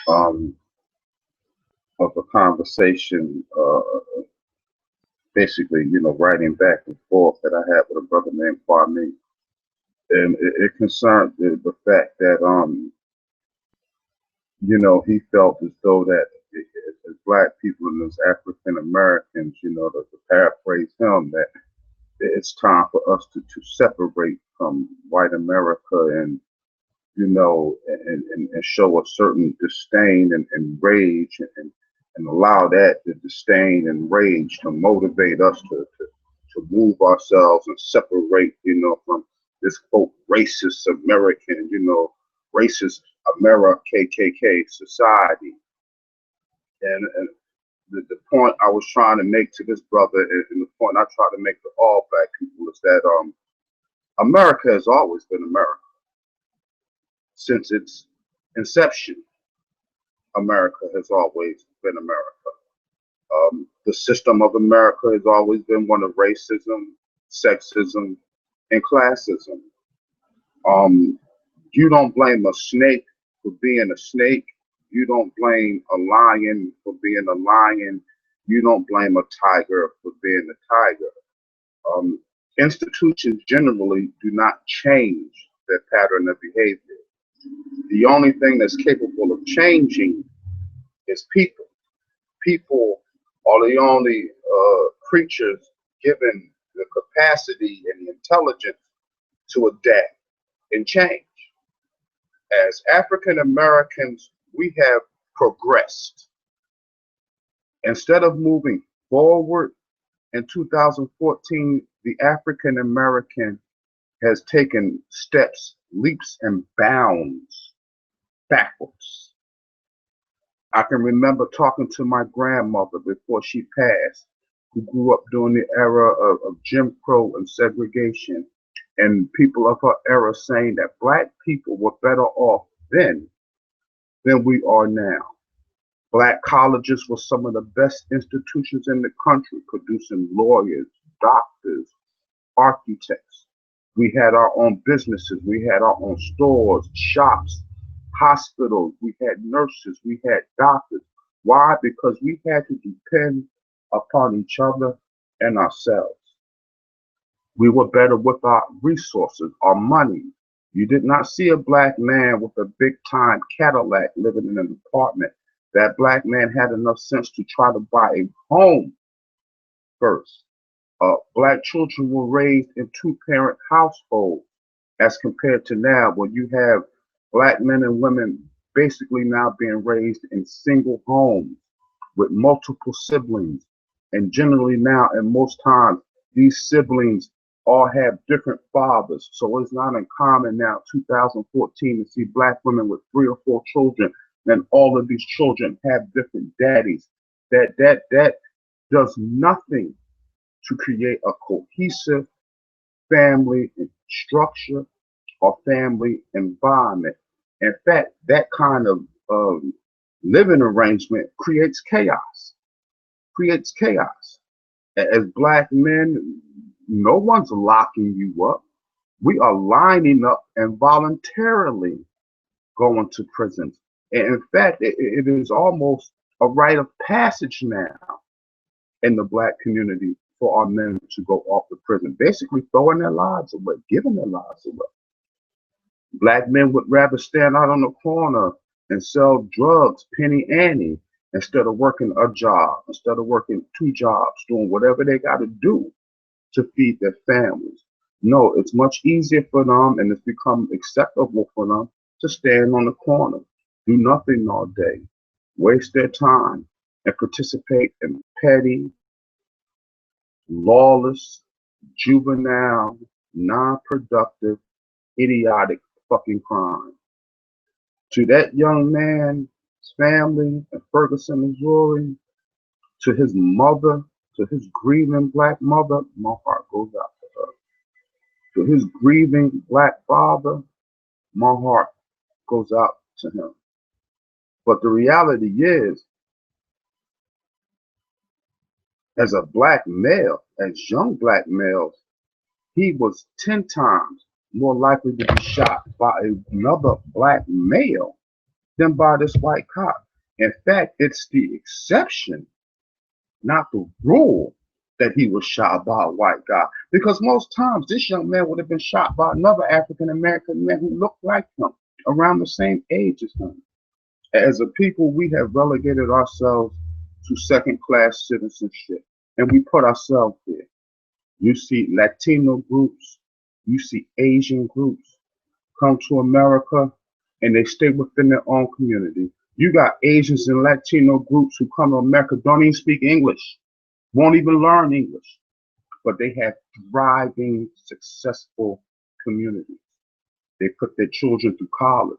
um, of a conversation, basically, writing back and forth that I had with a brother named Kwame, and it concerned the fact that he felt as though that as black people and as African Americans, to paraphrase him, that it's time for us to separate from white America and and show a certain disdain and rage and allow that the disdain and rage to motivate us to move ourselves and separate, from this quote racist American, racist America KKK society. And the point I was trying to make to this brother, and the point I try to make to all black people, is that America has always been America since its inception. America has always been America. The system of America has always been one of racism, sexism, and classism. Um, you don't blame a snake for being a snake. You don't blame a lion for being a lion. You don't blame a tiger for being a tiger. Um, Institutions generally do not change their pattern of behavior. The only thing that's capable of changing is people. People are the only creatures given the capacity and the intelligence to adapt and change. As African Americans, we have progressed. Instead of moving forward in 2014, the African American has taken steps, leaps, and bounds backwards. I can remember talking to my grandmother before she passed, who grew up during the era of Jim Crow and segregation, and people of her era saying that black people were better off then than we are now. Black colleges were some of the best institutions in the country, producing lawyers, doctors, architects. We had our own businesses, we had our own stores, shops, hospitals, we had nurses, we had doctors. Why? Because we had to depend upon each other and ourselves. We were better with our resources, our money. You did not see a black man with a big time Cadillac living in an apartment. That black man had enough sense to try to buy a home first. Black children were raised in two-parent households as compared to now, where you have black men and women basically now being raised in single homes with multiple siblings. And generally now, and most times, these siblings all have different fathers. So it's not uncommon now, 2014, to see black women with 3 or 4 children, and all of these children have different daddies. That does nothing to create a cohesive family structure or family environment. In fact, that kind of living arrangement creates chaos. As black men, no one's locking you up. We are lining up and voluntarily going to prisons. And in fact, it is almost a rite of passage now in the black community for our men to go off to prison, basically throwing their lives away, giving their lives away. Black men would rather stand out on the corner and sell drugs, penny ante, instead of working a job, instead of working 2 jobs, doing whatever they got to do to feed their families. No, it's much easier for them, and it's become acceptable for them to stand on the corner, do nothing all day, waste their time, and participate in petty, lawless, juvenile, non-productive, idiotic fucking crime. To that young man's family in Ferguson, Missouri, to his mother, to his grieving black mother, my heart goes out to her. To his grieving black father, my heart goes out to him. But the reality is, as a black male, as young black males, he was 10 times more likely to be shot by another black male than by this white cop. In fact, it's the exception, not the rule, that he was shot by a white guy. Because most times this young man would have been shot by another African American man who looked like him, around the same age as him. As a people, we have relegated ourselves to second class citizenship, and we put ourselves there. You see Latino groups, you see Asian groups come to America and they stay within their own community. You got Asians and Latino groups who come to America, don't even speak English, won't even learn English, but they have thriving, successful communities. They put their children through college.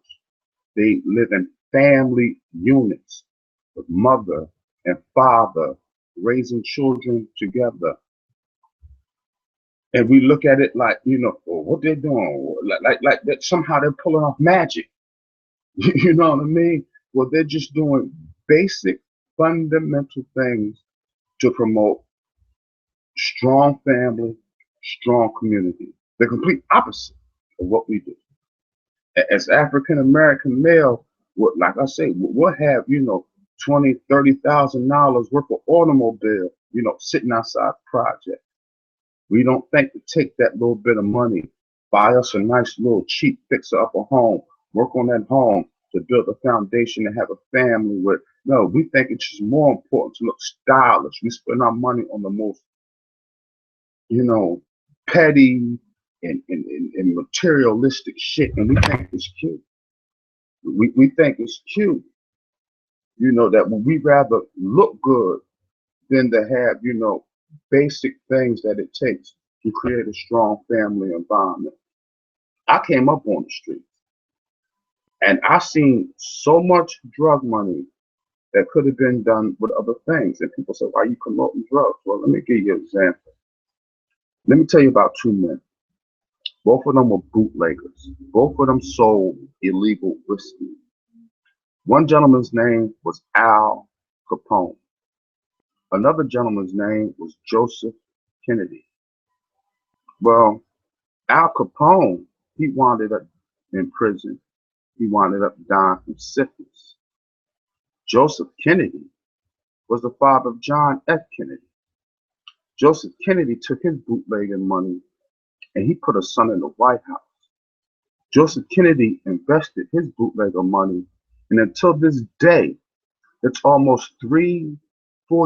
They live in family units with mother and father raising children together. And we look at it like, oh, what they're doing, like that somehow they're pulling off magic. You know what I mean? Well, they're just doing basic, fundamental things to promote strong family, strong community. The complete opposite of what we do. As African American male, like I say, we'll have, $20,000, $30,000 worth of automobile, sitting outside the project. We don't think to take that little bit of money, buy us a nice little cheap fixer up a home, work on that home to build a foundation and have a family with. No, we think it's just more important to look stylish. We spend our money on the most, petty and materialistic shit, and we think it's cute. We think it's cute, that we rather look good than to have, basic things that it takes to create a strong family environment. I came up on the street and I seen so much drug money that could have been done with other things. And people say, why are you promoting drugs? Well, let me give you an example. Let me tell you about two men. Both of them were bootleggers. Both of them sold illegal whiskey. One gentleman's name was Al Capone. Another gentleman's name was Joseph Kennedy. Well, Al Capone, he wound up in prison. He wound up dying from syphilis. Joseph Kennedy was the father of John F. Kennedy. Joseph Kennedy took his bootlegging money and he put a son in the White House. Joseph Kennedy invested his bootlegger money, and until this day, it's almost 3-4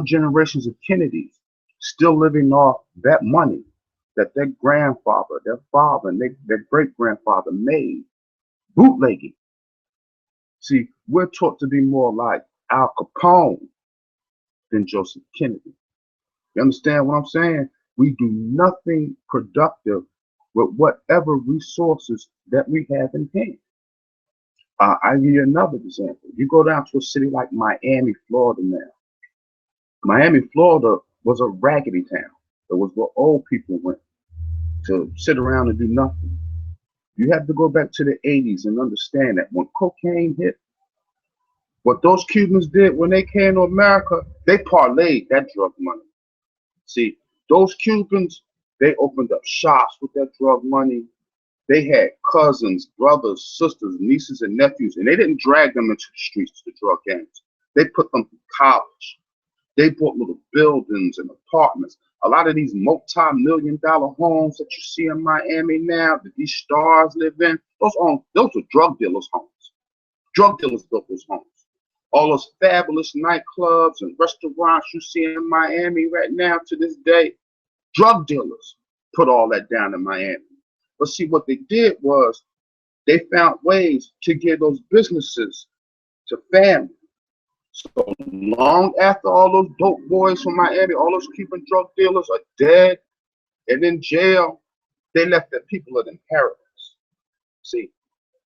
generations of Kennedys still living off that money that their grandfather, their father, and their great-grandfather made bootlegging. See, we're taught to be more like Al Capone than Joseph Kennedy. You understand what I'm saying? We do nothing productive with whatever resources that we have in hand. I'll give you another example. You go down to a city like Miami, Florida now. Miami, Florida was a raggedy town. It was where old people went to sit around and do nothing. You have to go back to the 80s and understand that when cocaine hit, what those Cubans did when they came to America, they parlayed that drug money. See, those Cubans, they opened up shops with that drug money. They had cousins, brothers, sisters, nieces, and nephews, and they didn't drag them into the streets to drug gangs. They put them through college. They bought little buildings and apartments. A lot of these multi-million-dollar homes that you see in Miami now, that these stars live in, those are drug dealers' homes. Drug dealers built those homes. All those fabulous nightclubs and restaurants you see in Miami right now to this day, drug dealers put all that down in Miami. But see, what they did was they found ways to give those businesses to family. So long after all those dope boys from Miami, all those Cuban drug dealers are dead and in jail, they left their people an inheritance. See,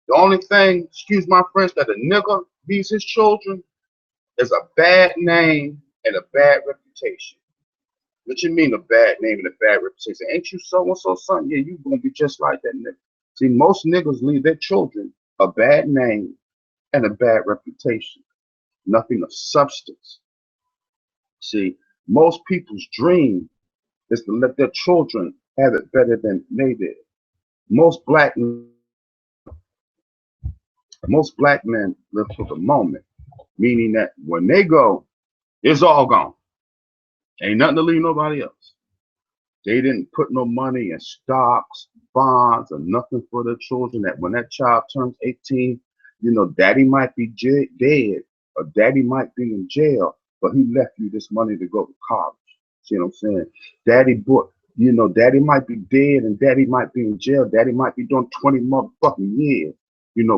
the only thing, excuse my French, that a nigga leaves his children is a bad name and a bad reputation. What you mean a bad name and a bad reputation? Ain't you so-and-so son? Yeah, you gonna be just like that nigga. See, most niggas leave their children a bad name and a bad reputation. Nothing of substance. See, most people's dream is to let their children have it better than they did. Most black men Most black men live for the moment, meaning that when they go, it's all gone. Ain't nothing to leave nobody else. They didn't put no money in stocks, bonds, or nothing for their children. That when that child turns 18, daddy might be dead or daddy might be in jail, but he left you this money to go to college. See what I'm saying? Daddy bought, daddy might be dead and daddy might be in jail. Daddy might be doing 20 motherfucking years,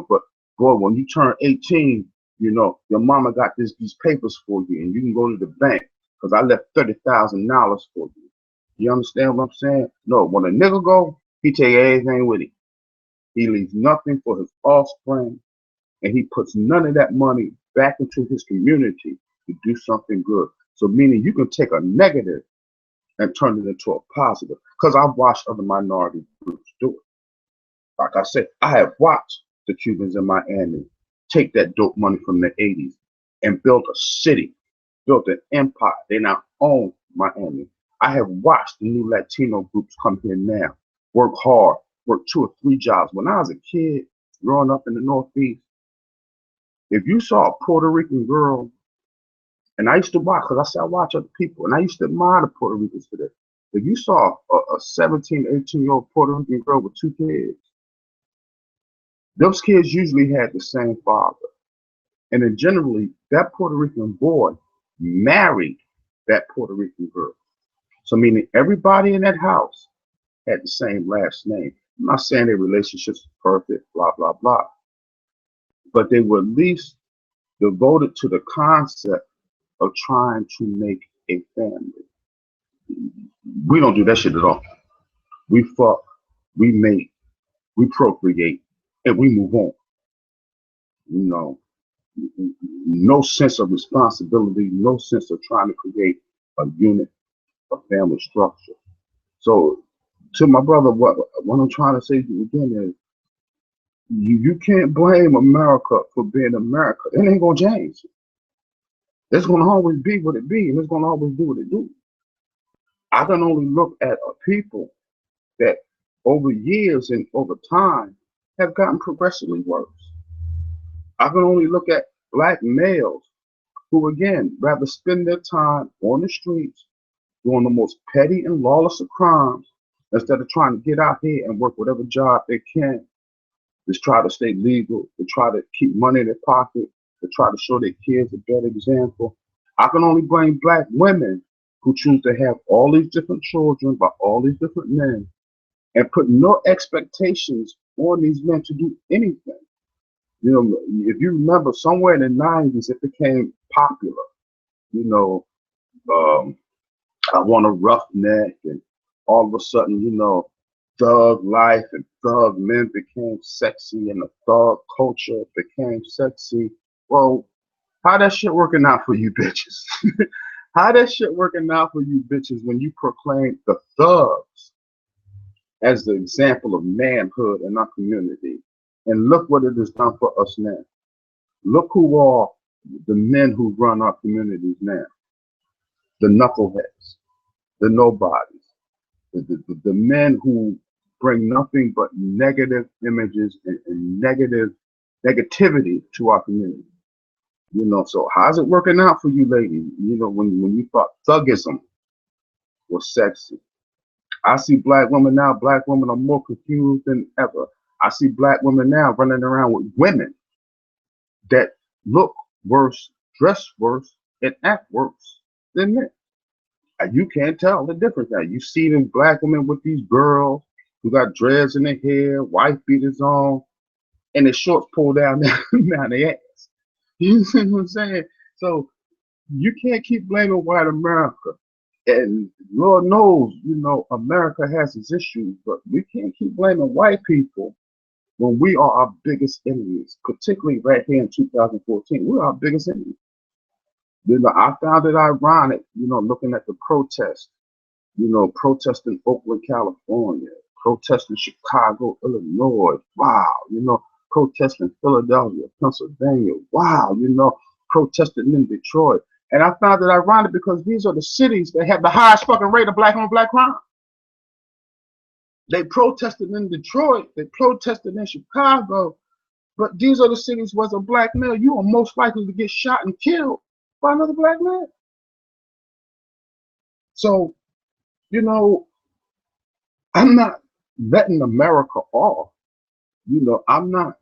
but boy, when you turn 18, your mama got these papers for you and you can go to the bank because I left $30,000 for you. You understand what I'm saying? No, when a nigga go, he take everything with him. He leaves nothing for his offspring, and he puts none of that money back into his community to do something good. So meaning you can take a negative and turn it into a positive. Because I've watched other minority groups do it. Like I said, I have watched the Cubans in Miami take that dope money from the 80s and build a city, built an empire. They now own Miami. I have watched the new Latino groups come here now, work hard, work 2 or 3 jobs. When I was a kid growing up in the Northeast, if you saw a Puerto Rican girl, and I used to watch, because I said I watch other people, and I used to admire the Puerto Ricans for that. If you saw a 17, 18-year-old Puerto Rican girl with 2 kids, those kids usually had the same father. And then generally, that Puerto Rican boy married that Puerto Rican girl. So meaning everybody in that house had the same last name. I'm not saying their relationships were perfect, blah, blah, blah. But they were at least devoted to the concept of trying to make a family. We don't do that shit at all. We fuck, we mate, we procreate, and we move on. No sense of responsibility, no sense of trying to create a unit, a family structure. So to my brother, what I'm trying to say again is you can't blame America for being America. It ain't gonna change. It's gonna always be what it be, and it's gonna always do what it do. I can only look at a people that over years and over time have gotten progressively worse. I can only look at black males who, again, rather spend their time on the streets doing the most petty and lawless of crimes instead of trying to get out here and work whatever job they can, just try to stay legal, to try to keep money in their pocket, to try to show their kids a better example. I can only blame black women who choose to have all these different children by all these different men and put no expectations on these men to do anything. If you remember, somewhere in the 90s, it became popular. You know, I want a roughneck, and all of a sudden, thug life and thug men became sexy, and the thug culture became sexy. Well, how that shit working out for you bitches? How that shit working out for you bitches when you proclaim the thugs as the example of manhood in our community? And look what it has done for us now. Look who are the men who run our communities now. The knuckleheads, the nobodies, the men who bring nothing but negative images and negativity to our community. So how's it working out for you ladies? When you thought thuggism was sexy. I see black women now, black women are more confused than ever. I see black women now running around with women that look worse, dress worse, and act worse than men. And you can't tell the difference now. You see them black women with these girls who got dreads in their hair, wife beaters on, and their shorts pulled down down their ass. You see what I'm saying? So you can't keep blaming white America. And Lord knows, America has its issues, but we can't keep blaming white people when we are our biggest enemies, particularly right here in 2014. We're our biggest enemies. I found it ironic, looking at the protests, protesting Oakland, California, protesting Chicago, Illinois, wow, protesting Philadelphia, Pennsylvania, wow, protesting in Detroit. And I found it ironic because these are the cities that have the highest fucking rate of black on black crime. They protested in Detroit, they protested in Chicago, But these are the cities where as a black male, you are most likely to get shot and killed by another black man. So, you know, I'm not letting America off. You know, I'm not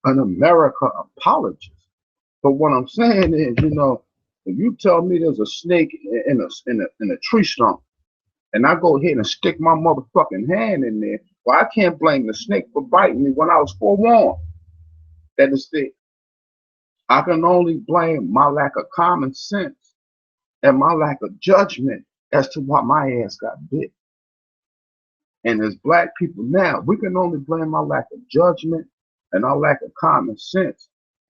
an America apologist. But what I'm saying is, you know, if you tell me there's a snake in a tree stump, and I go ahead and stick my motherfucking hand in there, well, I can't blame the snake for biting me when I was forewarned that it's there. I can only blame my lack of common sense and my lack of judgment as to why my ass got bit. And as black people now, we can only blame our lack of judgment and our lack of common sense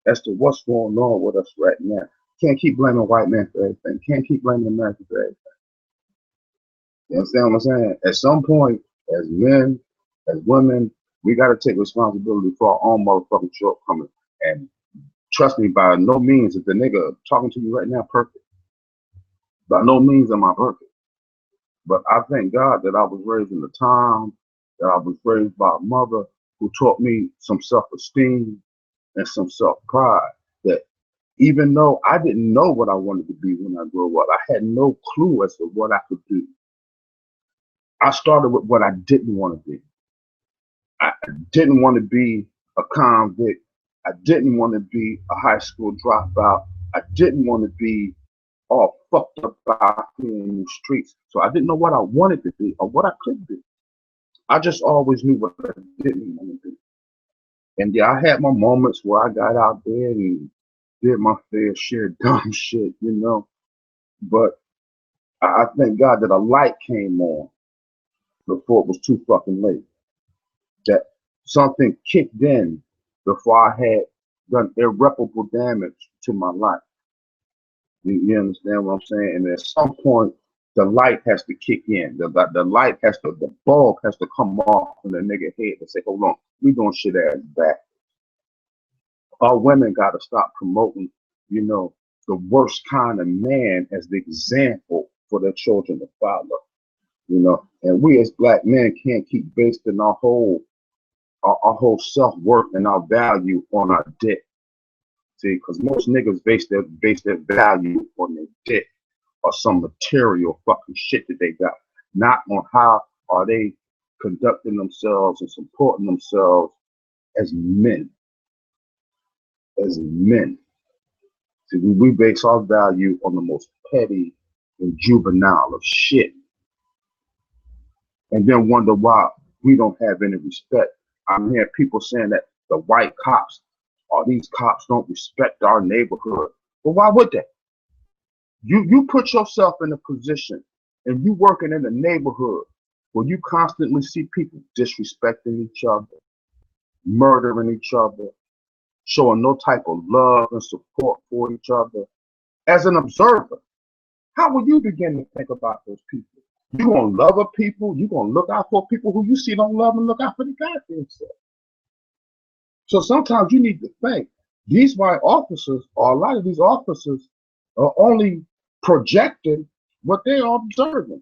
as to what's going on with us right now. Can't keep blaming white men for everything. Can't keep blaming America for everything. You understand what I'm saying? At some point, as men, as women, we got to take responsibility for our own motherfucking shortcomings. And trust me, by no means is the nigga talking to you right now perfect. By no means am I perfect. But I thank God that I was raised in the time, that I was raised by a mother who taught me some self-esteem and some self-pride. That even though I didn't know what I wanted to be when I grew up, I had no clue as to what I could do. I started with what I didn't want to be. I didn't want to be a convict. I didn't want to be a high school dropout. I didn't want to be all fucked up out here in the streets. So I didn't know what I wanted to be or what I could be. I just always knew what I didn't want to be. And yeah, I had my moments where I got out there and did my fair share of dumb shit, you know. But I thank God that a light came on before it was too fucking late. That something kicked in before I had done irreparable damage to my life. You understand what I'm saying? And at some point, the light has to kick in. The light has to, the bulb has to come off in the nigga head and say, hold on, we doing shit ass back. Our women got to stop promoting, you know, the worst kind of man as the example for their children to follow. You know, and we as black men can't keep basing our whole self-worth and our value on our dick. See, because most niggas base their value on their dick or some material fucking shit that they got, not on how are they conducting themselves and supporting themselves as men. As men. See, we base our value on the most petty and juvenile of shit. And then wonder why we don't have any respect. I'm hearing people saying that the white cops or these cops don't respect our neighborhood. Well, why would they? You put yourself in a position and you working in a neighborhood where you constantly see people disrespecting each other, murdering each other, showing no type of love and support for each other. As an observer, how will you begin to think about those people? You gonna love a people, you gonna look out for people who you see don't love and look out for the goddamn self. So sometimes you need to think, these white officers, or a lot of these officers, are only projecting what they are observing.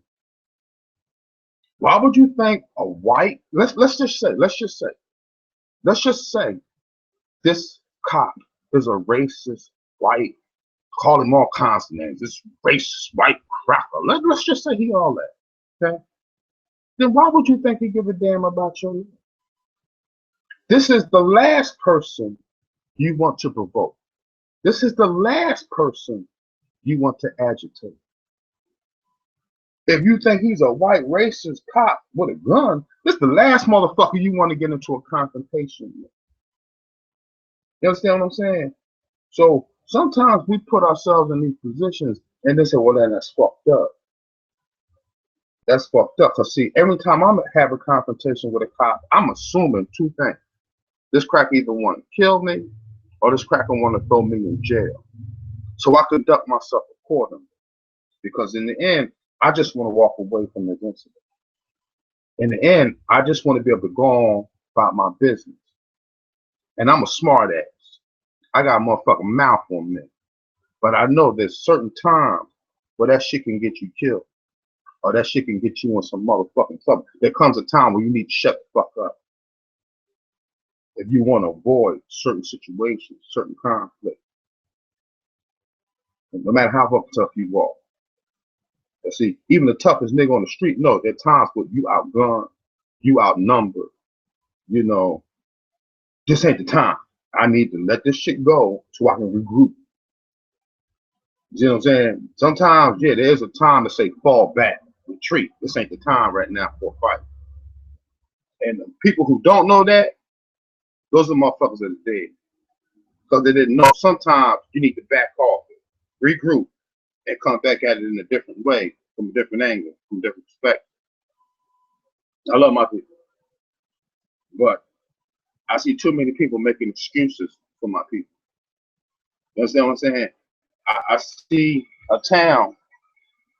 Why would you think a white, let's just say this cop is a racist white, call him all kinds of names, this racist white cracker. Let's just say he all that. Okay? Then why would you think he give a damn about your life? This is the last person you want to provoke. This is the last person you want to agitate. If you think he's a white racist cop with a gun, this is the last motherfucker you want to get into a confrontation with. You understand what I'm saying? So sometimes we put ourselves in these positions and they say, well, then that's fucked up. That's fucked up. Because see, every time I'm have a confrontation with a cop, I'm assuming two things. This cracker either want to kill me or this cracker want to throw me in jail. So I conduct myself accordingly. Because in the end, I just want to walk away from this incident. In the end, I just want to be able to go on about my business. And I'm a smart ass. I got a motherfucking mouth on me. But I know there's certain times where that shit can get you killed. Or that shit can get you in some motherfucking trouble. There comes a time where you need to shut the fuck up. if you want to avoid certain situations, certain conflict, no matter how tough you are. And see, even the toughest nigga on the street, no, there are times where you outgunned, you outnumbered, you know, this ain't the time. I need to let this shit go so I can regroup. You know what I'm saying? Sometimes, yeah, there's a time to say fall back, retreat. This ain't the time right now for a fight. And the people who don't know that, those are motherfuckers that are dead. Because they didn't know sometimes you need to back off, regroup, and come back at it in a different way, from a different angle, from a different perspective. I love my people. But I see too many people making excuses for my people. You understand what I'm saying? I see a town,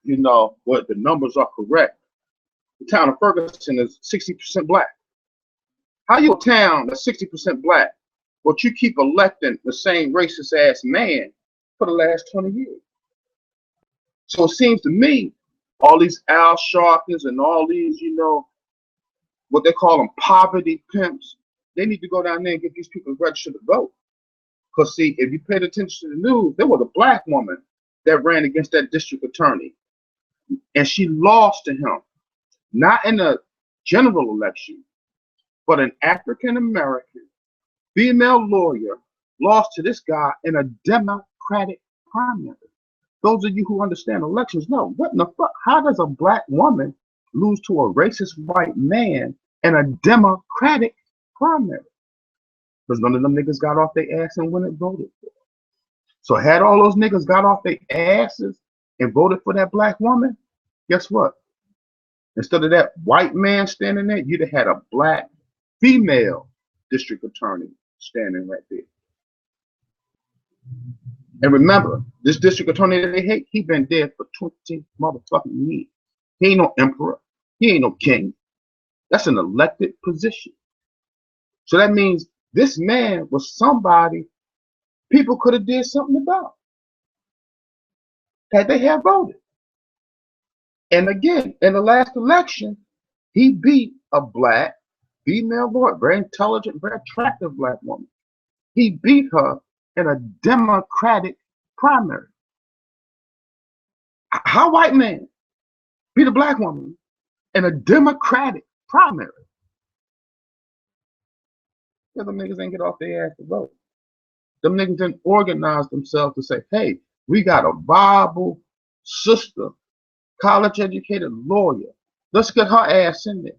you know, where the numbers are correct. The town of Ferguson is 60% black. How you a town that's 60% black, but you keep electing the same racist ass man for the last 20 years? So it seems to me, all these Al Sharptons and all these, you know, what they call them poverty pimps, they need to go down there and get these people registered to vote. Because see, if you paid attention to the news, there was a black woman that ran against that district attorney, and she lost to him, not in a general election, but an African American female lawyer lost to this guy in a Democratic primary. Those of you who understand elections know, what in the fuck? How does a black woman lose to a racist white man in a Democratic primary? Because none of them niggas got off their ass and went and voted for. So had all those niggas got off their asses and voted for that black woman, guess what? Instead of that white man standing there, you'd have had a black female district attorney standing right there. And remember, this district attorney that they hate, he been dead for 20 motherfucking years. He ain't no emperor. He ain't no king. That's an elected position. So that means this man was somebody people could have did something about had they had voted. And again, in the last election, he beat a black female lawyer, very intelligent, very attractive black woman. He beat her in a Democratic primary. How white man beat a black woman in a Democratic primary? Because them niggas ain't get off their ass to vote. Them niggas didn't organize themselves to say, hey, we got a viable sister, college-educated lawyer. Let's get her ass in there.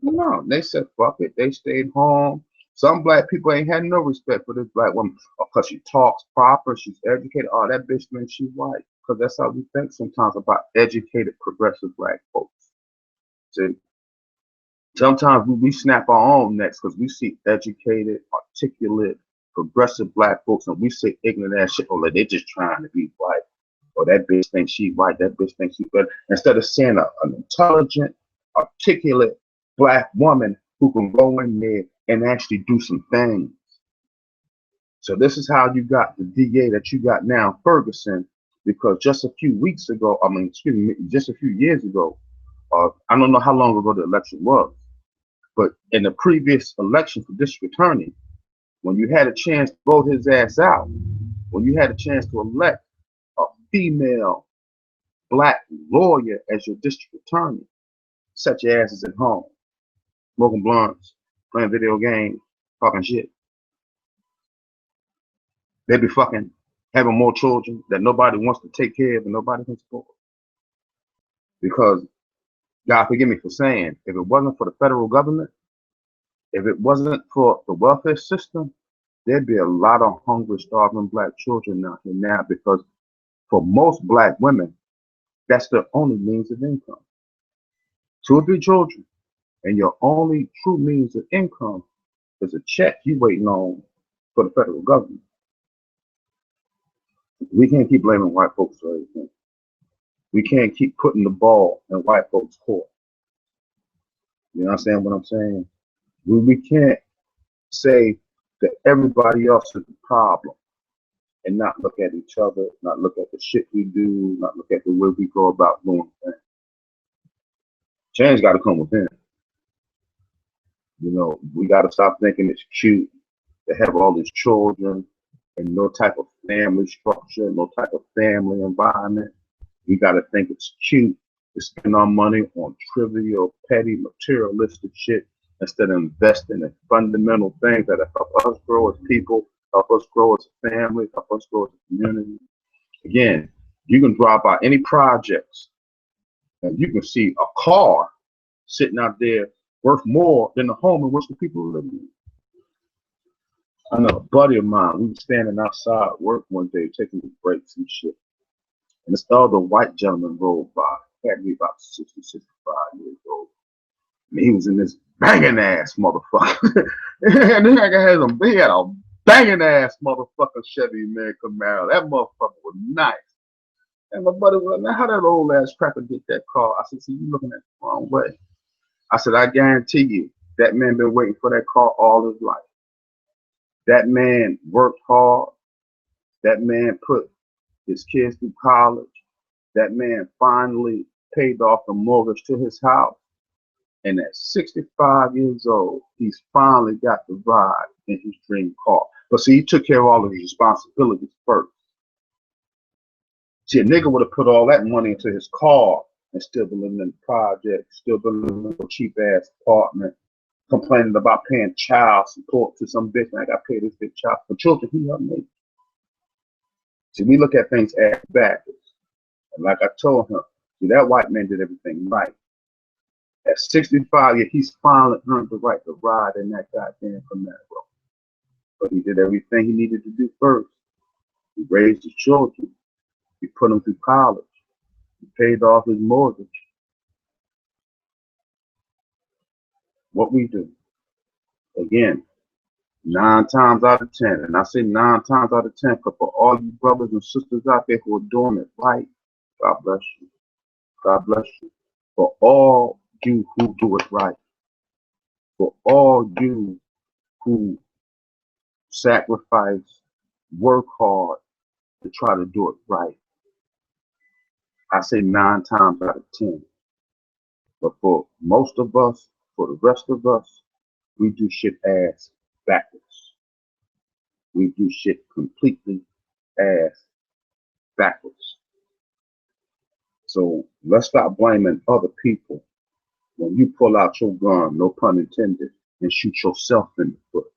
No, they said, fuck it. They stayed home. Some black people ain't had no respect for this black woman because she talks proper, she's educated. Oh, that bitch means she's white. Because that's how we think sometimes about educated, progressive black folks. See, sometimes we snap our own necks because we see educated, articulate, progressive black folks and we say ignorant ass shit. Oh, like, they just trying to be white. Or that bitch thinks she white, that bitch thinks she better. Instead of saying an intelligent, articulate black woman who can go in there and actually do some things. So this is how you got the DA that you got now, Ferguson, because just a few weeks ago, just a few years ago, I don't know how long ago the election was, but in the previous election for district attorney, when you had a chance to vote his ass out, when you had a chance to elect a female black lawyer as your district attorney, set your asses at home, smoking blunts, playing video games, talking shit. They be fucking having more children that nobody wants to take care of and nobody can support. Because, God forgive me for saying, if it wasn't for the federal government, if it wasn't for the welfare system, there'd be a lot of hungry, starving black children out here now, because for most black women, that's their only means of income. 2 or 3 children, and your only true means of income is a check you waiting on for the federal government. We can't keep blaming white folks for everything. We can't keep putting the ball in white folks' court. You understand what I'm saying? We can't say that everybody else is the problem and not look at each other, not look at the shit we do, not look at the way we go about doing things. Change got to come within. You know, we got to stop thinking it's cute to have all these children and no type of family structure, no type of family environment. We got to think it's cute to spend our money on trivial, petty, materialistic shit instead of investing in fundamental things that help us grow as people, help us grow as a family, help us grow as a community. Again, you can drive by any projects and you can see a car sitting out there worth more than the home in which the people live in. I know a buddy of mine, we were standing outside at work one day taking breaks and shit. And this other white gentleman rolled by. He had to be about 60, 65 years old. And he was in this banging ass motherfucker. And this nigga he had a banging ass motherfucking Chevy man Camaro. That motherfucker was nice. And my buddy was like, man, how that old ass cracker get that car? I said, see, you looking at it the wrong way. I said, I guarantee you, that man been waiting for that car all his life. That man worked hard. That man put his kids through college. That man finally paid off the mortgage to his house. And at 65 years old, he's finally got to ride in his dream car. But see, he took care of all of his responsibilities first. See, a nigga would have put all that money into his car and still been living in the project, still been living in a cheap ass apartment, complaining about paying child support to some bitch. And I got paid this big child for children he helped me. See, we look at things ass backwards. And like I told him, see, that white man did everything right. At 65, yeah, he's finally earned the right to ride in that goddamn Camaro. But he did everything he needed to do first. He raised his children. He put them through college. He paid off his mortgage. What we do, again, 9 times out of 10, and I say 9 times out of 10, because for all you brothers and sisters out there who are doing it right, God bless you. God bless you. For all you who do it right, for all you who sacrifice, work hard to try to do it right, I say 9 times out of 10. But for most of us, for the rest of us, we do shit ass backwards. We do shit completely ass backwards. So let's stop blaming other people when you pull out your gun, no pun intended, and shoot yourself in the foot.